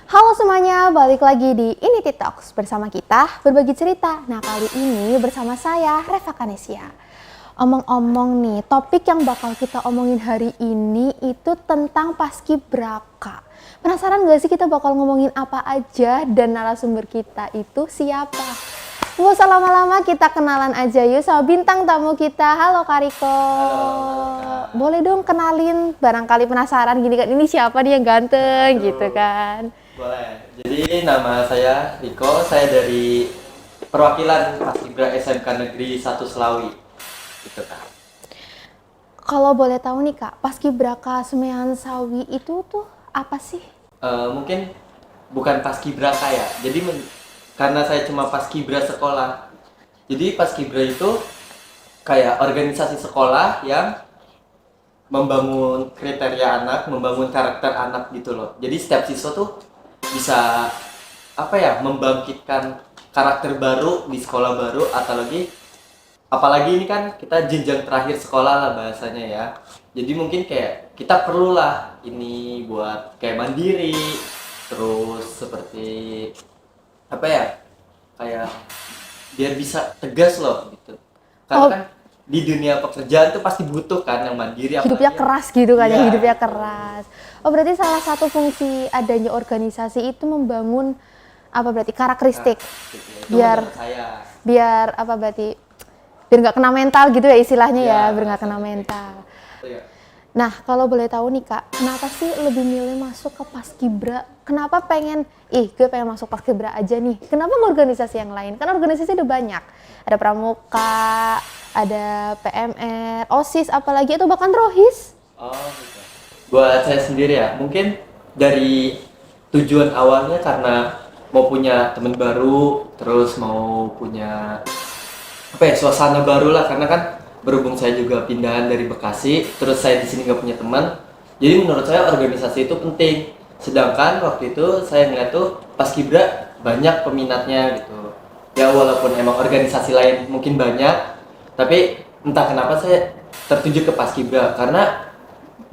Halo semuanya, balik lagi di Inity Talks bersama kita berbagi cerita. Nah kali ini bersama saya Reva Kanesia. Omong-omong nih, topik yang bakal kita omongin hari ini itu tentang paskibraka. Penasaran gak sih kita bakal ngomongin apa aja dan narasumber kita itu siapa? Gak usah lama-lama, kita kenalan aja yuk sama bintang tamu kita. Halo Kariko. Halo. Boleh dong kenalin, barangkali penasaran gini kan, ini siapa nih yang ganteng gitu kan. Boleh. Jadi nama saya Riko, saya dari perwakilan Paskibra SMK Negeri 1 Selawi. Gitu kan. Kalau boleh tahu nih Kak, Paskibraka Semean Sawi itu tuh apa sih? Mungkin bukan Paskibraka ya. Jadi karena saya cuma Paskibra sekolah. Jadi Paskibra itu kayak organisasi sekolah yang membangun kriteria anak, membangun karakter anak gitu loh. Jadi setiap siswa tuh bisa membangkitkan karakter baru di sekolah baru, atau apalagi ini kan kita jenjang terakhir sekolah lah bahasanya ya. Jadi mungkin kayak kita perlulah ini buat kayak mandiri, terus seperti kayak biar bisa tegas loh gitu. Karena kan di dunia pekerjaan tuh pasti butuh kan yang mandiri, Hidupnya keras gitu kan ya, Iya. hidupnya keras. Oh berarti salah satu fungsi adanya organisasi itu membangun apa berarti karakteristik biar apa berarti biar nggak kena mental gitu ya istilahnya ya, biar nggak kena mental. Nah kalau boleh tahu nih Kak, kenapa sih lebih milih masuk ke Paskibra? Kenapa gue pengen masuk Paskibra aja nih? Kenapa nggak organisasi yang lain? Kan organisasi udah banyak, ada Pramuka, ada PMR, OSIS, apalagi itu bahkan Rohis. Oh, gitu. Buat saya sendiri ya, mungkin dari tujuan awalnya karena mau punya teman baru, terus mau punya suasana baru lah, karena kan berhubung saya juga pindahan dari Bekasi, terus saya di sini nggak punya teman, jadi menurut saya organisasi itu penting. Sedangkan waktu itu saya ngeliat tuh Paskibra banyak peminatnya gitu. Ya walaupun emang organisasi lain mungkin banyak, tapi entah kenapa saya tertuju ke Paskibra karena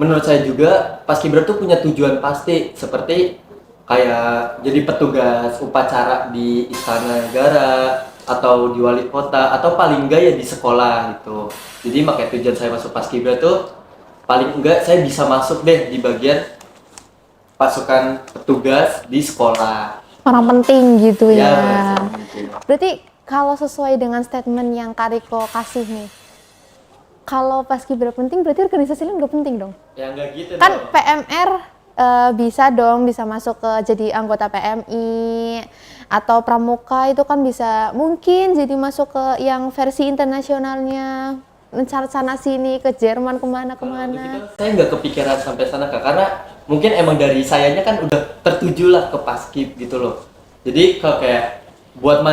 menurut saya juga Paskibra tuh punya tujuan pasti, seperti kayak jadi petugas upacara di Istana Negara atau di wali kota, atau paling enggak ya di sekolah gitu. Jadi makanya tujuan saya masuk Paskibra tuh paling enggak saya bisa masuk deh di bagian pasukan petugas di sekolah. Orang penting gitu ya. Gitu. Berarti kalau sesuai dengan statement yang Kariko kasih nih, kalau Paskibra penting berarti organisasi lain nggak penting dong? Ya enggak gitu Kan dong. PMR bisa masuk ke jadi anggota PMI, atau Pramuka itu kan bisa mungkin jadi masuk ke yang versi internasionalnya, mencar sana sini ke Jerman kemana. Saya nggak kepikiran sampai sana Kak, karena mungkin emang dari sayanya kan udah tertuju lah ke Paskib gitu loh. Jadi kalau kayak buat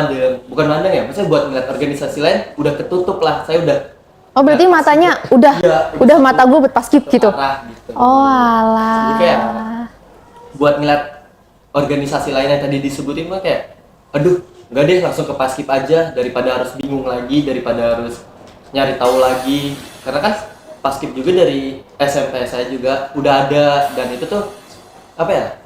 bukan mandang ya, maksudnya buat ngeliat organisasi lain udah ketutup lah, saya udah. Oh berarti Nah, matanya udah mata gue buat Paskib gitu. gitu. Oh alah. Jadi kayak buat ngeliat organisasi lain yang tadi disebutin mah kayak aduh nggak deh, langsung ke Paskib aja daripada harus bingung lagi, daripada harus nyari tahu lagi. Karena kan Paskib juga dari SMP saya juga udah ada, dan itu tuh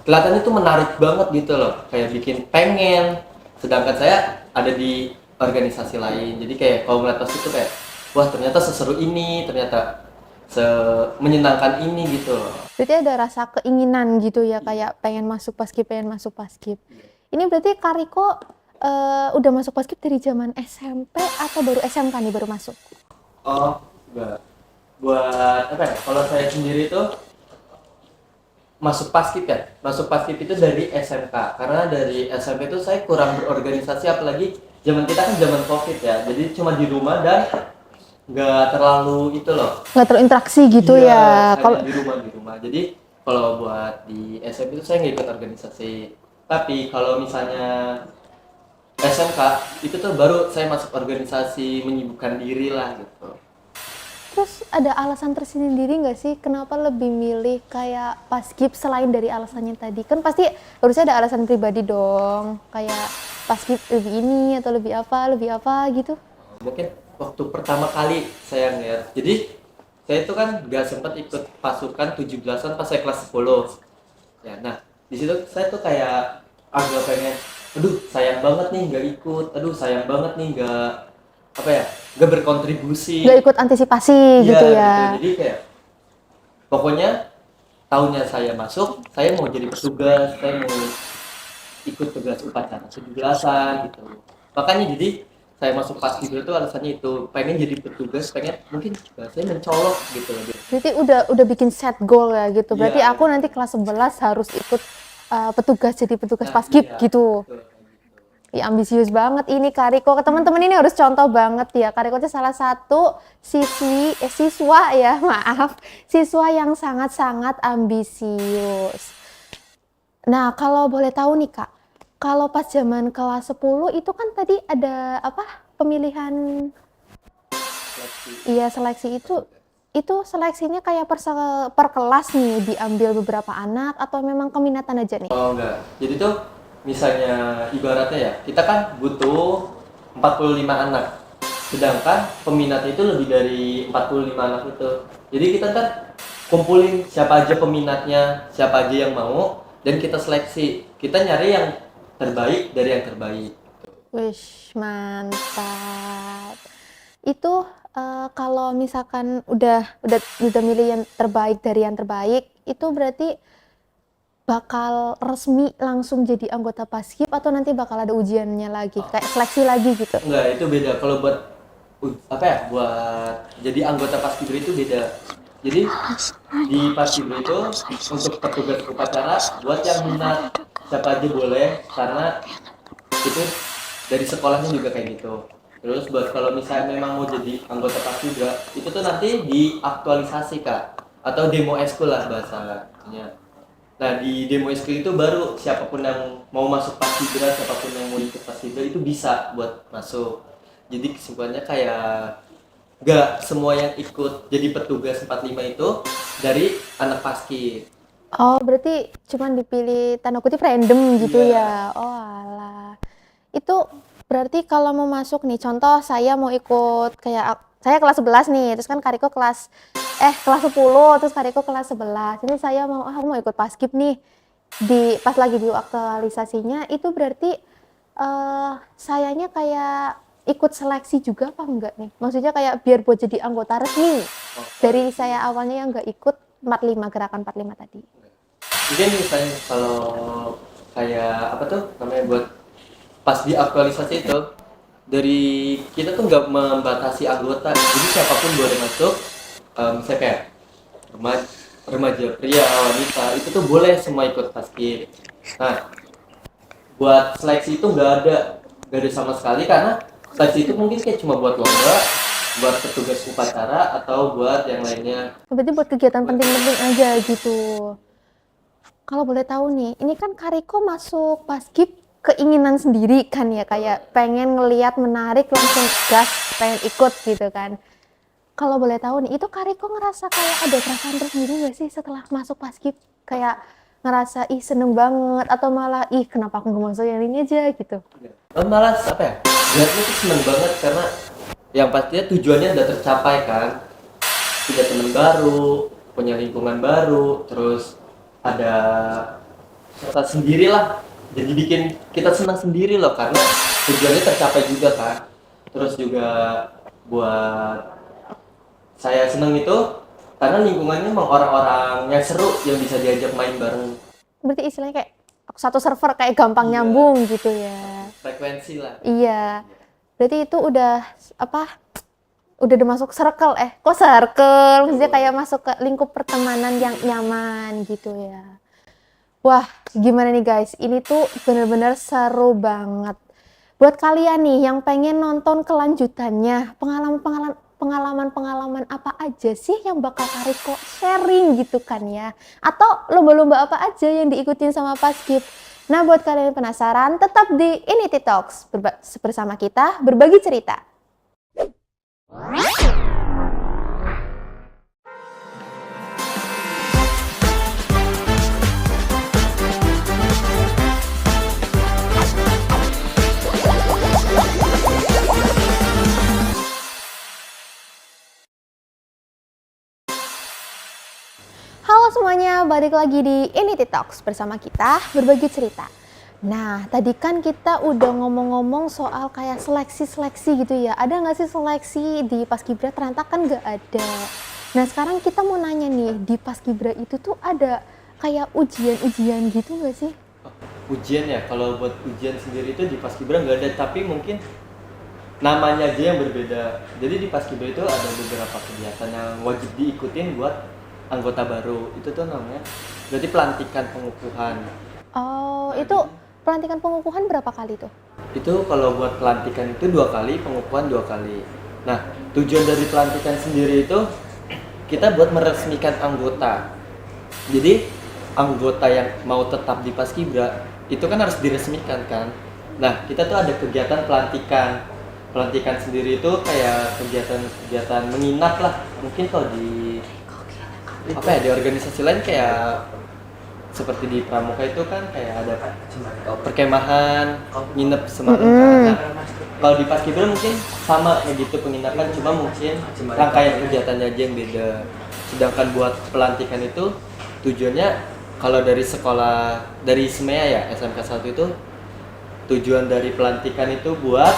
kelihatannya tuh menarik banget gitu loh, kayak bikin pengen. Sedangkan saya ada di organisasi lain, jadi kayak kalau ngeliat Paskib tuh kayak wah ternyata seseru ini, ternyata menyenangkan ini gitu loh. Berarti ada rasa keinginan gitu ya, kayak pengen masuk Paskib. Ini berarti Kariko udah masuk Paskib dari zaman SMP atau baru SMK nih baru masuk? Oh, enggak. Buat kalau saya sendiri tuh masuk Paskib itu dari SMK. Karena dari SMP itu saya kurang berorganisasi, apalagi zaman kita kan zaman Covid ya. Jadi cuma di rumah dan nggak terlalu itu loh. Nggak terinteraksi gitu ya. Kalau di rumah. Jadi kalau buat di SMP itu saya nggak ikut organisasi. Tapi kalau misalnya SMK itu tuh baru saya masuk organisasi, menyibukkan diri lah gitu. Terus ada alasan tersendiri nggak sih kenapa lebih milih kayak Paskib selain dari alasannya tadi? Kan pasti harusnya ada alasan pribadi dong, kayak Paskib lebih ini atau lebih apa gitu. Mungkin waktu pertama kali saya ngeliat, jadi saya itu kan gak sempat ikut pasukan 17-an pas saya kelas 10 ya. Nah Di situ saya tuh kayak agak pengen, aduh sayang banget nih nggak ikut, aduh sayang banget nih nggak apa ya, nggak berkontribusi. Nggak ikut antisipasi Iya gitu gitu. ya. Jadi kayak pokoknya tahunnya saya masuk, saya mau jadi petugas, saya mau ikut tugas upacara 17-an gitu. Makanya jadi saya masuk paskibra itu alasannya itu, pengen jadi petugas, pengen mungkin saya mencolok gitu loh. Berarti udah bikin set goal ya gitu. Berarti Iya, aku nanti kelas 11 harus ikut petugas, jadi petugas nah, paskib iya, gitu. betul. Ya, ambisius banget ini Kariko. Ke teman-teman ini harus contoh banget ya. Kariko itu salah satu siswa ya, maaf. Siswa yang sangat-sangat ambisius. Nah, kalau boleh tahu nih Kak, kalau pas zaman kelas 10 itu kan tadi ada apa? Pemilihan, Seleksi. iya seleksi itu seleksinya kayak per kelas nih, diambil beberapa anak atau memang keminatan aja nih? Oh enggak. Jadi tuh misalnya ibaratnya ya, kita kan butuh 45 anak. Sedangkan peminatnya itu lebih dari 45 anak itu. Jadi kita kan kumpulin siapa aja peminatnya, siapa aja yang mau, dan kita seleksi. Kita nyari yang terbaik dari yang terbaik. Wish, mantap. Itu kalau misalkan udah milih yang terbaik dari yang terbaik, itu berarti bakal resmi langsung jadi anggota Paskib atau nanti bakal ada ujiannya lagi, kayak seleksi lagi gitu? Enggak, itu beda. Kalau buat apa ya? Buat jadi anggota Paskibra itu beda. Jadi di Paskibra itu untuk petugas upacara buat yang minat siapa aja boleh, karena itu dari sekolahnya juga kayak gitu. Terus buat kalau misalnya memang mau jadi anggota Paskibra, itu tuh nanti diaktualisasi Kak, atau demo eskul lah bahasanya. Nah di demo eskul itu baru siapapun yang mau masuk Paskibra, siapapun yang mau ikut Paskibra itu bisa buat masuk. Jadi kesimpulannya kayak gak semua yang ikut jadi petugas 45 itu dari anak Paskib. Oh, berarti cuman dipilih tanda kutip random gitu Iya. ya? Oh alah. Itu berarti kalau mau masuk nih, contoh saya mau ikut kayak saya kelas 11 nih, terus kan Kariko kelas 10, terus Kariko kelas 11. Ini saya aku mau ikut Paskib nih. Pas lagi di aktualisasinya itu berarti sayanya kayak ikut seleksi juga apa enggak nih? Maksudnya kayak biar buat jadi anggota resmi. Dari saya awalnya yang enggak ikut 45 gerakan 45 tadi. Mungkin misalnya kalau kayak apa tuh namanya buat pas di aktualisasi itu dari kita tuh nggak membatasi anggota, jadi siapapun boleh masuk. Misalnya kayak remaja, remaja pria wanita itu tuh boleh semua ikut paskib. Nah buat seleksi itu nggak ada sama sekali, karena seleksi itu mungkin kayak cuma buat lomba, buat petugas upacara atau buat yang lainnya. Berarti buat kegiatan penting-penting aja gitu. Kalau boleh tahu nih, ini kan Kariko masuk Paskib keinginan sendiri kan ya, kayak pengen ngelihat menarik langsung gas, pengen ikut gitu kan. Kalau boleh tahu nih, itu Kariko ngerasa kayak ada perasaan tersendiri gak sih setelah masuk Paskib? Kayak ngerasa ih seneng banget atau malah ih kenapa aku nggak masuk yang ini aja gitu? Malah apa ya? Lihatnya tuh seneng banget karena yang pastinya tujuannya udah tercapai kan. Punya teman baru, punya lingkungan baru, terus ada serta sendirilah. Jadi bikin kita senang sendiri loh, karena tujuannya tercapai juga kan. Terus juga buat saya seneng itu karena lingkungannya emang orang-orang yang seru, yang bisa diajak main bareng. Berarti istilahnya kayak satu server kayak gampang Iya. nyambung gitu ya. Frekuensi lah. Iya. Berarti itu udah apa? Udah masuk circle kok circle? Maksudnya kayak masuk ke lingkup pertemanan yang nyaman gitu ya. Wah, gimana nih guys? Ini tuh bener-bener seru banget. Buat kalian nih yang pengen nonton kelanjutannya, pengalaman-pengalaman apa aja sih yang bakal Kariko sharing gitu kan ya? Atau lomba-lomba apa aja yang diikutin sama Paskib? Nah, buat kalian yang penasaran, tetap di Inity Talks bersama kita berbagi cerita. Halo semuanya, balik lagi di Inity Talks bersama kita berbagi cerita. Nah, tadi kan kita udah ngomong-ngomong soal kayak seleksi-seleksi gitu ya. Ada nggak sih seleksi di Paskibra? Ternyata kan nggak ada. Nah, sekarang kita mau nanya nih, di Paskibra itu tuh ada kayak ujian-ujian gitu nggak sih? Ujian ya, kalau buat ujian sendiri itu di Paskibra nggak ada, tapi mungkin namanya aja yang berbeda. Jadi di Paskibra itu ada beberapa kegiatan yang wajib diikutin buat anggota baru. Itu tuh namanya berarti pelantikan pengukuhan. Oh, itu pelantikan pengukuhan berapa kali tuh? Itu kalau buat pelantikan itu 2 kali, pengukuhan 2 kali. Nah, tujuan dari pelantikan sendiri itu kita buat meresmikan anggota. Jadi anggota yang mau tetap di Paskibra itu kan harus diresmikan kan. Nah, kita tuh ada kegiatan pelantikan. Pelantikan sendiri itu kayak kegiatan menginap lah. Mungkin kalau di apa ya, di organisasi lain kayak seperti di Pramuka itu kan kayak ada perkemahan, nginep semalam kan. Nah, kalau di Paskibra mungkin sama kayak gitu penginapan, cuma mungkin rangkaian kegiatannya aja yang beda. Sedangkan buat pelantikan itu tujuannya kalau dari sekolah, dari SMEA ya, SMK 1 itu tujuan dari pelantikan itu buat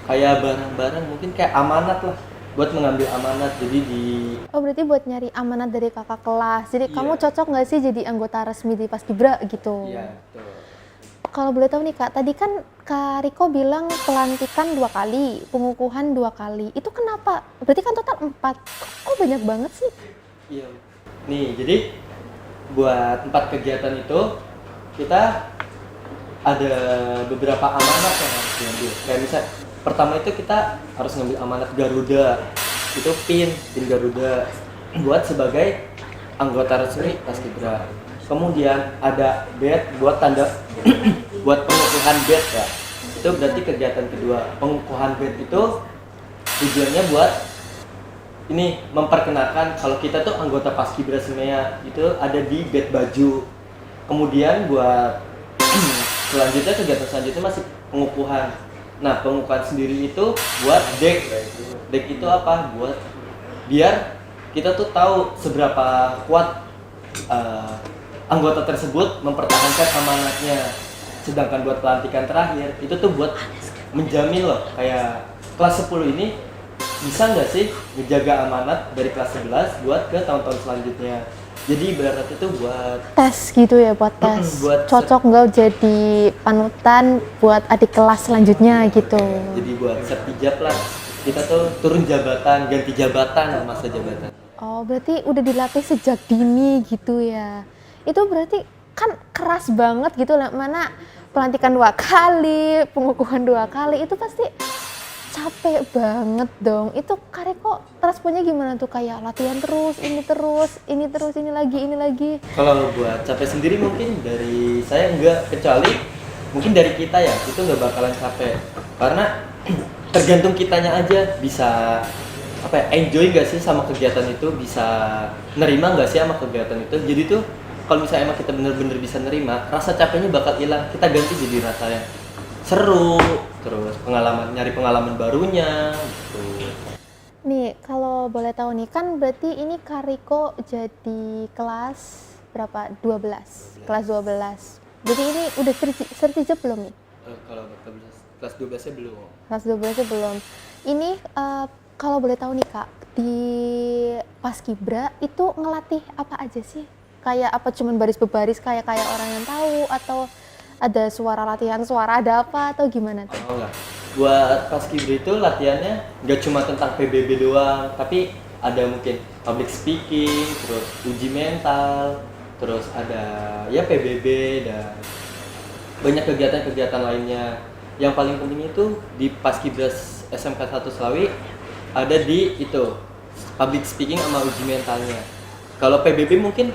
kayak barang-barang, mungkin kayak amanat lah, buat mengambil amanat. Jadi Oh, berarti buat nyari amanat dari kakak kelas. Jadi Iya. kamu cocok nggak sih jadi anggota resmi di Paskibra gitu? iya betul. Kalau boleh tahu nih Kak, tadi kan Kak Riko bilang pelantikan 2 kali, pengukuhan 2 kali. Itu kenapa? Berarti kan total 4. Kok banyak banget sih? Iya. Nih, jadi buat 4 kegiatan itu kita ada beberapa amanat yang harus diambil. Kayak misal pertama itu kita harus ngambil amanat Garuda. Itu pin Garuda buat sebagai anggota resmi Paskibra. Kemudian ada badge buat tanda buat pengukuhan badge ya. Itu berarti kegiatan kedua. Pengukuhan badge itu tujuannya buat ini memperkenalkan kalau kita tuh anggota Paskibra SMEA itu ada di badge baju. Kemudian buat selanjutnya kegiatan selanjutnya masih pengukuhan. Nah, pengukuhan sendiri itu buat deck. Deck itu apa? Buat biar kita tuh tahu seberapa kuat anggota tersebut mempertahankan amanatnya. Sedangkan buat pelantikan terakhir itu tuh buat menjamin loh, kayak kelas 10 ini bisa nggak sih menjaga amanat dari kelas 11 buat ke tahun-tahun selanjutnya. Jadi ibarat itu buat Tes gitu ya, buat tes. Buat Cocok nggak jadi panutan buat adik kelas selanjutnya gitu. jadi buat sertijab lah. Kita tuh turun jabatan, ganti jabatan masa jabatan. Oh, berarti udah dilatih sejak dini gitu ya. Itu berarti kan keras banget gitu lah. Mana pelantikan 2 kali, pengukuhan 2 kali, itu pasti capek banget dong. Itu Kak Riko responnya gimana tuh, kayak latihan terus, ini terus, ini terus, ini lagi. Kalau buat capek sendiri mungkin dari saya enggak, kecuali mungkin dari kita ya, itu nggak bakalan capek. Karena tergantung kitanya aja bisa apa ya, enjoy nggak sih sama kegiatan itu, bisa nerima nggak sih sama kegiatan itu. Jadi tuh kalau misalnya emang kita bener-bener bisa nerima, rasa capeknya bakal hilang. Kita ganti jadi rasa yang seru, terus nyari pengalaman barunya gitu. Nih, kalau boleh tahu nih, kan berarti ini Kak Riko jadi kelas berapa? 12. Kelas 12. Jadi ini udah sertijab belum nih? Kalau kelas 12-nya belum. Kelas 12-nya belum. Ini kalau boleh tahu nih Kak, di Paskibra itu ngelatih apa aja sih? Kayak apa, cuman baris berbaris kayak orang yang tahu, atau ada suara, latihan suara, ada apa atau gimana tuh? Oh enggak. Buat Paskibra itu latihannya nggak cuma tentang PBB doang, tapi ada mungkin public speaking, terus uji mental, terus ada ya PBB dan banyak kegiatan-kegiatan lainnya. Yang paling penting itu di Paskibra SMK 1 Slawi ada di itu public speaking sama uji mentalnya. Kalau PBB mungkin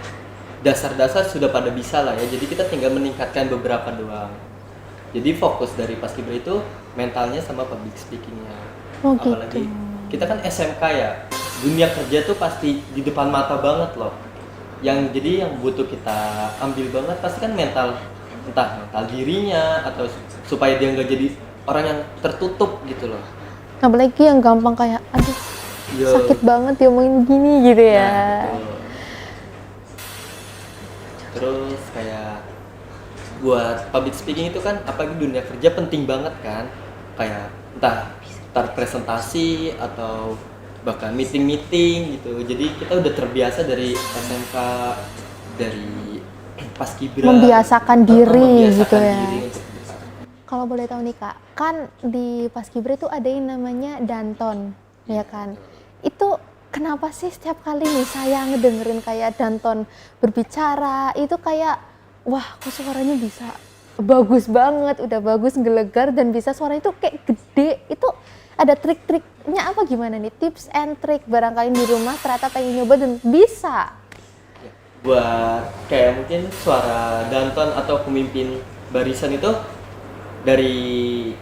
dasar-dasar sudah pada bisa lah ya, jadi kita tinggal meningkatkan beberapa doang. Jadi fokus dari Paskibra itu mentalnya sama public speakingnya. Oh, Apalagi gitu. kita kan SMK ya, dunia kerja tuh pasti di depan mata banget loh. Jadi yang butuh kita ambil banget pasti kan mental, entah mental dirinya atau supaya dia nggak jadi orang yang tertutup gitu loh. Apalagi yang gampang kayak, aduh Yo. sakit banget diomongin gini gitu ya. Nah, betul. Terus kayak buat public speaking itu kan apalagi dunia kerja penting banget kan, kayak entah presentasi atau bahkan meeting gitu. Jadi kita udah terbiasa dari SMK, dari paskibra Membiasakan diri gitu ya. untuk Kalau boleh tahu nih Kak, kan di Paskibra itu ada yang namanya Danton, ya kan? Itu kenapa sih setiap kali nih saya ngedengerin kayak Danton berbicara, itu kayak, wah kok suaranya bisa bagus banget, udah bagus, gelegar, dan bisa suaranya itu kayak gede. Itu ada trik-triknya apa gimana nih? Tips and trick barangkali di rumah ternyata pengen nyoba dan bisa. buat kayak mungkin suara Danton atau pemimpin barisan itu dari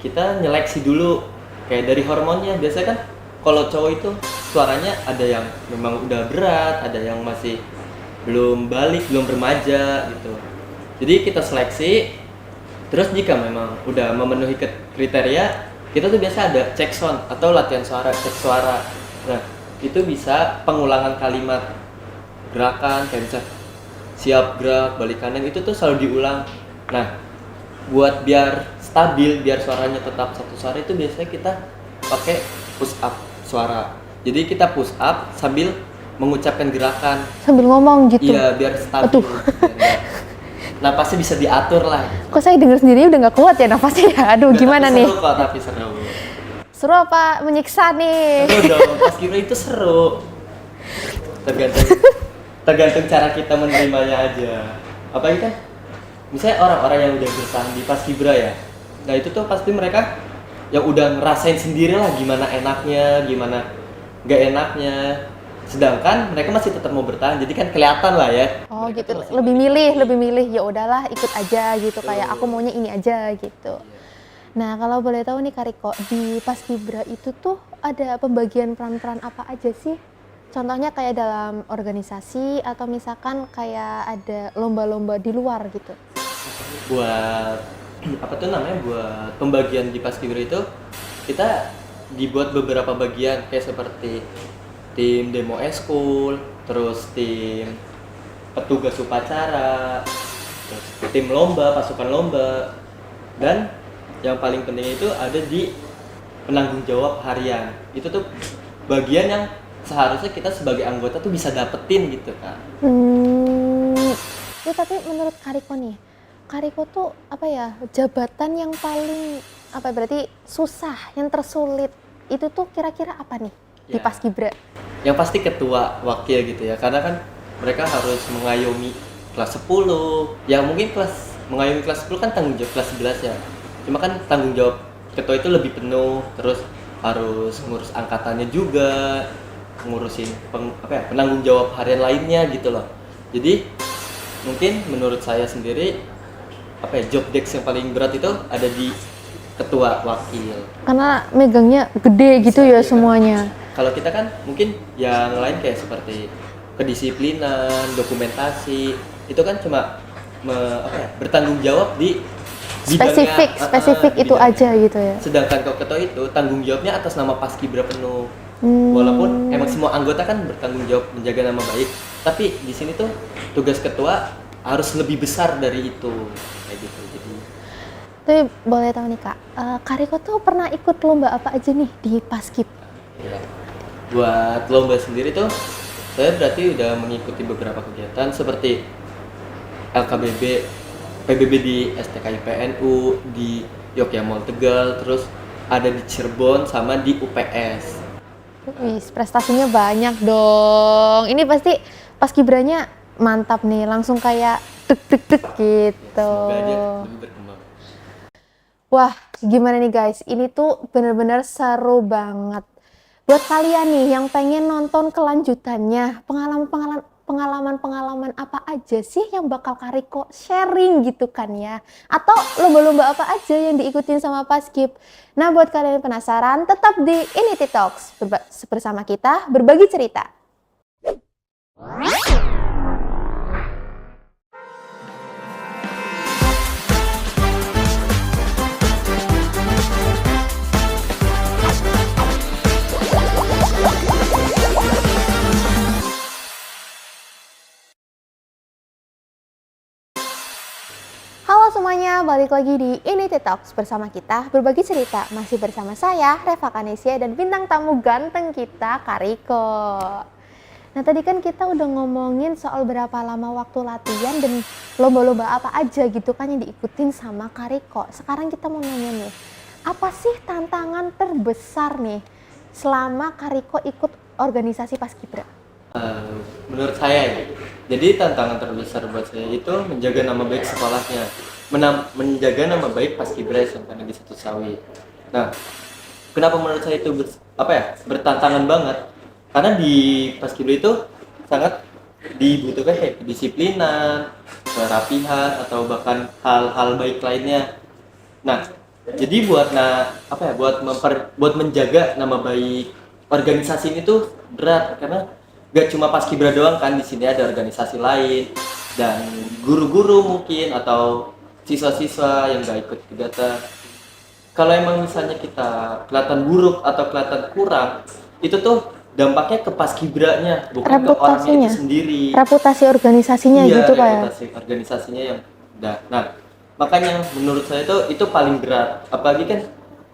kita nyeleksi dulu, kayak dari hormonnya. Biasanya kan kalau cowok itu suaranya ada yang memang udah berat, ada yang masih belum balik, belum remaja gitu. Jadi kita seleksi, terus jika memang udah memenuhi kriteria, kita tuh biasa ada cek sound atau latihan suara, cek suara. Nah itu bisa pengulangan kalimat, gerakan kayak bisa siap gerak balik kanan, itu tuh selalu diulang. Nah buat biar stabil, biar suaranya tetap satu suara, itu biasanya kita pakai push up suara. Jadi kita push up sambil mengucapkan gerakan, Sambil ngomong gitu. iya biar stabil. Napasnya bisa diatur lah. Kok saya denger sendiri udah nggak kuat ya nafasnya ya? Aduh gimana nih? Seru kok, tapi seru. Seru apa menyiksa nih? Seru dong, paskibra itu seru. Tergantung cara kita menerimanya aja. Apalagi kan misalnya orang-orang yang udah bertahan di paskibra ya, nah itu tuh pasti mereka yang udah ngerasain sendiri lah gimana enaknya, gimana nggak enaknya. Sedangkan mereka masih tetap mau bertahan, jadi kan kelihatan lah ya. Oh Mereka gitu, tuh masih lebih milih ya udahlah ikut aja gitu, kayak aku maunya ini aja gitu. Nah kalau boleh tahu nih Kak Riko, di Paskibra itu tuh ada pembagian peran-peran apa aja sih? Contohnya kayak dalam organisasi atau misalkan kayak ada lomba-lomba di luar gitu. buat apa tuh namanya, buat pembagian di paskibra itu kita dibuat beberapa bagian, kayak seperti tim demo eskul, terus tim petugas upacara, terus tim lomba, pasukan lomba, dan yang paling penting itu ada di penanggung jawab harian. Itu tuh bagian yang seharusnya kita sebagai anggota tuh bisa dapetin gitu kan. Ya tapi menurut Kak Riko nih, Kak Riko tuh apa ya, jabatan yang paling apa berarti susah, yang tersulit itu tuh kira-kira apa nih di Ya. Paskibra? Yang pasti ketua wakil gitu ya, karena kan mereka harus mengayomi kelas 10. Ya mungkin mengayomi kelas 10 kan tanggung jawab kelas 11 ya, cuma kan tanggung jawab ketua itu lebih penuh, terus harus ngurus angkatannya juga, ngurusin penanggung jawab harian lainnya gitu loh. Jadi mungkin menurut saya sendiri job desk yang paling berat itu ada di ketua wakil. Karena megangnya gede gitu ya semuanya. Kalau kita kan mungkin yang lain kayak seperti kedisiplinan, dokumentasi, itu kan cuma bertanggung jawab di Spesifik itu bidangnya aja gitu ya. Sedangkan kalau ketua itu tanggung jawabnya atas nama paskibra penuh. Walaupun emang semua anggota kan bertanggung jawab menjaga nama baik, tapi di sini tuh tugas ketua harus lebih besar dari itu, kayak gitu. Jadi Tapi boleh tahu nih Kak, Kak Riko tuh pernah ikut lomba apa aja nih di Paskib? ya, buat lomba sendiri tuh saya berarti udah mengikuti beberapa kegiatan seperti LKBB, PBB di STKIPNU, di Yogyakarta Mall Tegal, terus ada di Cirebon sama di UPS. Wih, prestasinya banyak dong. Ini pasti Paskibranya mantap nih, langsung kayak tek gitu. Semoga aja lebih berkembang. Wah, gimana nih guys? Ini tuh bener-bener seru banget. Buat kalian nih yang pengen nonton kelanjutannya, pengalaman apa aja sih yang bakal Kak Riko sharing gitu kan ya? Atau lomba-lomba apa aja yang diikutin sama Paskib? Nah, buat kalian yang penasaran, tetap di Inity Talks bersama kita berbagi cerita. Halo semuanya, balik lagi di Inity Talks bersama kita berbagi cerita. Masih bersama saya, Reva Kanesia, dan bintang tamu ganteng kita, Kariko. Nah tadi kan kita udah ngomongin soal berapa lama waktu latihan dan lomba-lomba apa aja gitu kan yang diikutin sama Kariko. Sekarang kita mau nanya nih, apa sih tantangan terbesar nih selama Kariko ikut organisasi Paskibra? Menurut saya ya, jadi tantangan terbesar buat saya itu menjaga nama baik sekolahnya, menjaga nama baik Paskibra SMK Negeri 1 Sawi. Nah, kenapa menurut saya itu bertantangan banget? Karena di Paskibra itu sangat dibutuhkan kayak kedisiplinan, kerapihan, atau bahkan hal-hal baik lainnya. Nah, jadi buat menjaga nama baik organisasi ini tuh berat, karena gak cuma Paskibra doang kan, di sini ada organisasi lain dan guru-guru mungkin atau siswa-siswa yang gak ikut kegiatan. Kalau emang misalnya kita kelihatan buruk atau kelihatan kurang, itu tuh dampaknya ke Paskibranya, bukan ke orangnya itu sendiri. Reputasi organisasinya iya, gitu kayak. Reputasi organisasinya yang nah, makanya menurut saya itu paling berat. Apalagi kan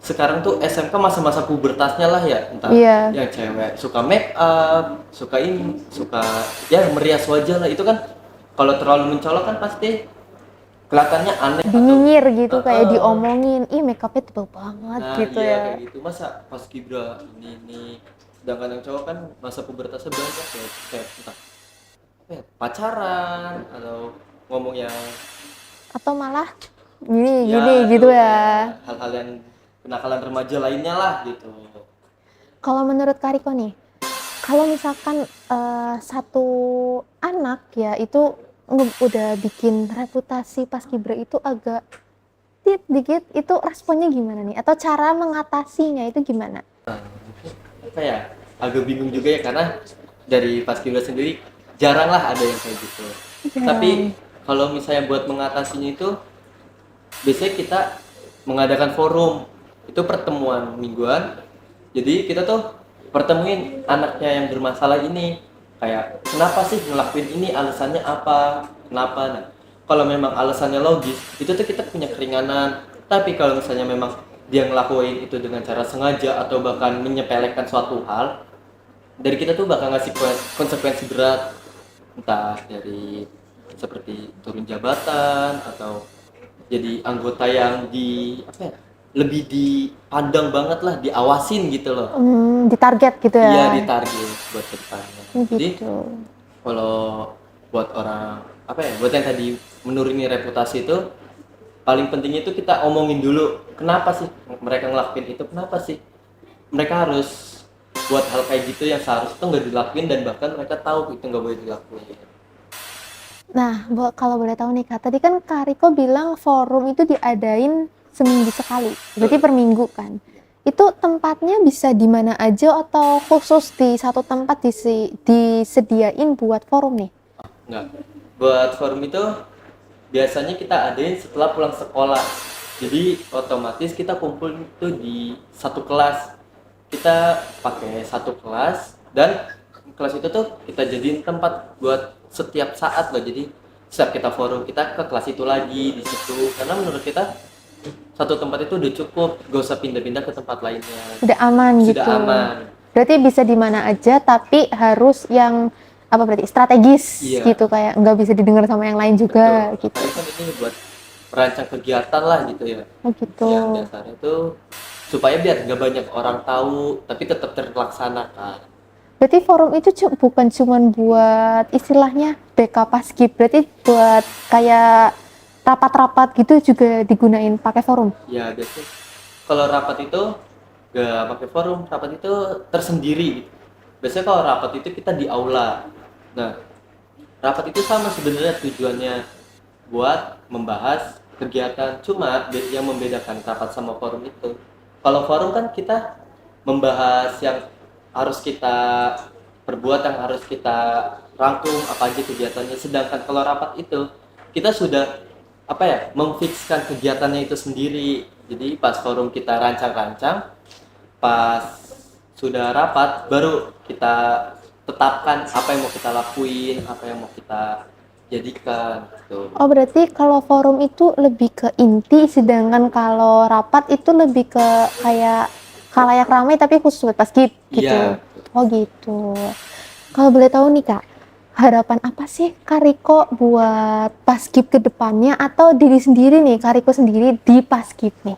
sekarang tuh SMK masa-masa pubertasnya lah ya, entah yang cewek suka make up, suka ya merias wajah lah, itu kan kalau terlalu mencolok kan pasti kelihatannya aneh, nyinyir gitu, kayak diomongin, ih make upnya tebal banget gitu iya, ya. kayak gitu. Masa Paskibra ini sedangkan yang cowok kan masa pubertasnya banyak ya, kayak entah pacaran atau ngomong yang atau malah gini gitu ya. Hal-hal yang kenakalan remaja lainnya lah gitu. Kalau menurut Kariko nih, kalau misalkan satu anak ya itu udah bikin reputasi Paskibra itu agak dikit, itu responnya gimana nih? Atau cara mengatasinya itu gimana? Agak bingung juga ya, karena dari Paskibra sendiri jarang lah ada yang kayak gitu. Tapi kalau misalnya buat mengatasinya itu biasanya kita mengadakan forum, itu pertemuan mingguan. Jadi kita tuh pertemuin anaknya yang bermasalah ini, kayak kenapa sih ngelakuin ini, alasannya apa, kenapa. Nah, kalau memang alasannya logis, itu tuh kita punya keringanan. Tapi kalau misalnya memang dia ngelakuin itu dengan cara sengaja atau bahkan menyepelekan suatu hal, dari kita tuh bakal ngasih konsekuensi berat, entah dari seperti turun jabatan atau jadi anggota yang lebih dipandang banget lah, diawasin gitu loh. Ditarget gitu ya? Iya, ditarget buat kedepannya. Gitu. Jadi kalau buat orang buat yang tadi menuruni reputasi itu, paling penting itu kita omongin dulu kenapa sih mereka ngelakuin itu, kenapa sih mereka harus buat hal kayak gitu yang seharusnya tuh nggak dilakuin, dan bahkan mereka tahu itu nggak boleh dilakuin. Nah, kalau boleh tahu nih Kak, tadi kan Kariko bilang forum itu diadain seminggu sekali, berarti per minggu kan? Itu tempatnya bisa di mana aja atau khusus di satu tempat disediain buat forum nih? Enggak, buat forum itu biasanya kita adain setelah pulang sekolah, jadi otomatis kita kumpul itu di satu kelas. Kita pakai satu kelas, dan kelas itu tuh kita jadiin tempat buat setiap saat loh. Jadi setiap kita forum, kita ke kelas itu lagi di situ, karena menurut kita satu tempat itu udah cukup, gak usah pindah-pindah ke tempat lainnya. Udah aman gitu. Sudah aman. Berarti bisa di mana aja, tapi harus yang strategis gitu, kayak nggak bisa didengar sama yang lain juga. Betul. Gitu. Kan ini buat merancang kegiatan lah gitu ya. Gitu. Yang dasarnya itu supaya biar nggak banyak orang tahu, tapi tetap terlaksanakan. Berarti forum itu bukan cuma buat istilahnya backup Paskib, berarti buat kayak rapat-rapat gitu juga digunain pakai forum? Ya, biasanya kalau rapat itu nggak pakai forum, rapat itu tersendiri. Biasanya kalau rapat itu kita di aula. Nah, rapat itu sama sebenarnya tujuannya buat membahas kegiatan, cuma yang membedakan rapat sama forum itu, kalau forum kan kita membahas yang harus kita perbuat, yang harus kita rangkum apa aja kegiatannya, sedangkan kalau rapat itu kita sudah memfikskan kegiatannya itu sendiri. Jadi pas forum kita rancang-rancang, pas sudah rapat baru kita tetapkan apa yang mau kita lakuin, apa yang mau kita jadikan gitu. Oh, berarti kalau forum itu lebih ke inti, sedangkan kalau rapat itu lebih ke kayak khalayak ramai tapi khusus buat paskib gitu. Iya. Oh gitu. Kalau boleh tahu nih Kak, harapan apa sih Kak Riko buat paskib ke depannya atau diri sendiri nih, Kak Riko sendiri di paskib nih?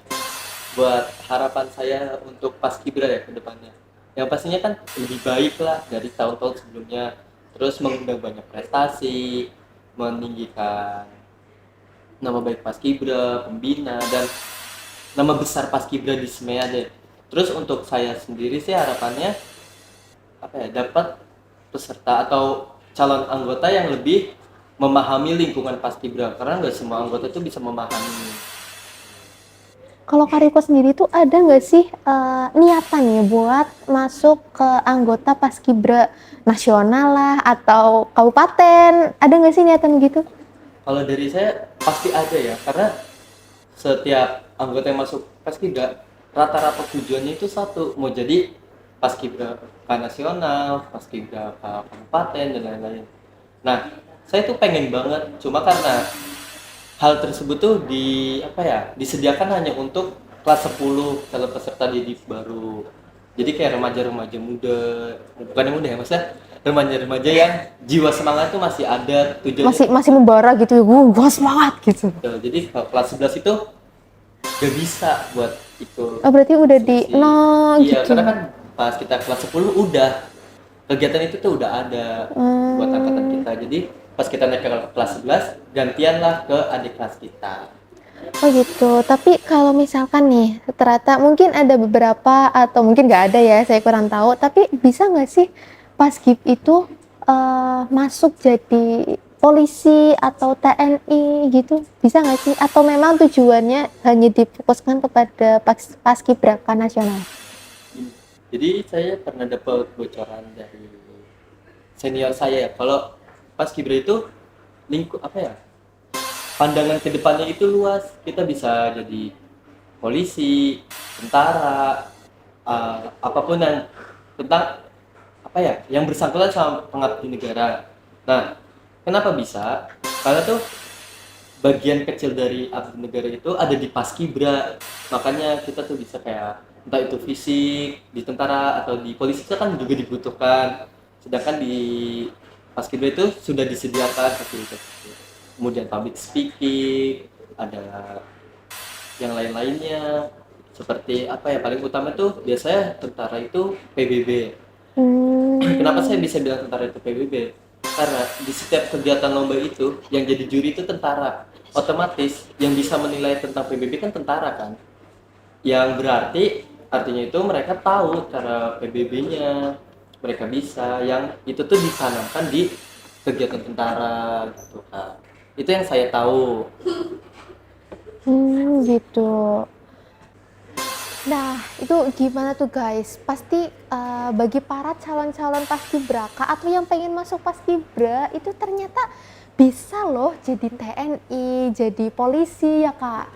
Buat harapan saya untuk Paskibra ya ke depannya. Yang pastinya kan lebih baik lah dari tahun-tahun sebelumnya. Terus mengundang banyak prestasi, meninggikan nama baik Paskibra, pembina, dan nama besar Paskibra di Semea deh. Terus untuk saya sendiri sih harapannya apa ya, dapat peserta atau calon anggota yang lebih memahami lingkungan Paskibra, karena nggak semua anggota itu bisa memahami. Kalau Kak Riko sendiri tuh ada nggak sih niatan ya buat masuk ke anggota paskibra nasional lah atau kabupaten? Ada nggak sih niatan gitu? Kalau dari saya pasti ada ya, karena setiap anggota yang masuk Paskibra rata-rata tujuannya itu satu, mau jadi Paskibra ke nasional, Paskibra ke kabupaten dan lain-lain. Nah, saya tuh pengen banget, cuma karena hal tersebut tuh disediakan hanya untuk kelas 10 calon peserta didik baru. Jadi kayak remaja-remaja muda, bukan yang muda ya, maksudnya remaja-remaja yang jiwa semangat tuh masih ada, tujuannya Masih membara gitu, gua semangat gitu. gitu. Jadi kalau kelas 11 itu gak bisa buat ikut Oh, berarti udah di diskusi. no Iya, gitu. karena kan pas kita kelas 10 udah kegiatan itu tuh udah ada buat angkatan kita. Jadi pas kita naik ke kelas 11 gantian lah ke adik kelas kita. Oh gitu. Tapi kalau misalkan nih, ternyata mungkin ada beberapa atau mungkin nggak ada ya, saya kurang tahu. Tapi bisa nggak sih paskib itu masuk jadi polisi atau TNI gitu? Bisa nggak sih? Atau memang tujuannya hanya difokuskan kepada paskibraka nasional? Jadi saya pernah dapat bocoran dari senior saya ya, kalau Paskibra itu lingkup apa ya? Pandangan ke depannya itu luas. Kita bisa jadi polisi, tentara, apapun yang tentang apa ya, yang bersangkutan sama pengabdi negara. Nah, kenapa bisa? Karena tuh bagian kecil dari abdi negara itu ada di Paskibra. Makanya kita tuh bisa kayak entah itu fisik di tentara atau di polisi itu kan juga dibutuhkan. Sedangkan di Paskibra itu sudah disediakan fasilitas itu. Kemudian public speaking, ada yang lain-lainnya seperti apa ya, paling utama tuh biasanya tentara itu PBB. Kenapa saya bisa bilang tentara itu PBB? Karena di setiap kegiatan lomba itu yang jadi juri itu tentara. Otomatis yang bisa menilai tentang PBB kan tentara kan. Yang berarti artinya itu mereka tahu cara PBB-nya. Mereka bisa, yang itu tuh ditanamkan di kegiatan tentara gitu kan. Itu yang saya tahu. Gitu. Nah, itu gimana tuh guys? Pasti bagi para calon-calon paskibraka atau yang pengen masuk paskibra itu ternyata bisa loh jadi TNI, jadi polisi ya Kak.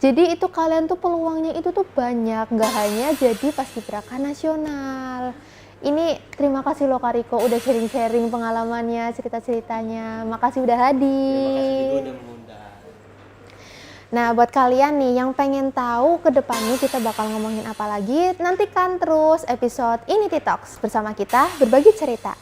Jadi itu kalian tuh peluangnya itu tuh banyak, nggak hanya jadi paskibraka nasional. Ini terima kasih loh Kak Riko udah sharing-sharing pengalamannya, cerita-ceritanya. Makasih udah Terima kasih hadir. juga udah mengundang. Nah, buat kalian nih yang pengen tahu ke depannya kita bakal ngomongin apa lagi, nantikan terus episode Inity Talks bersama kita berbagi cerita.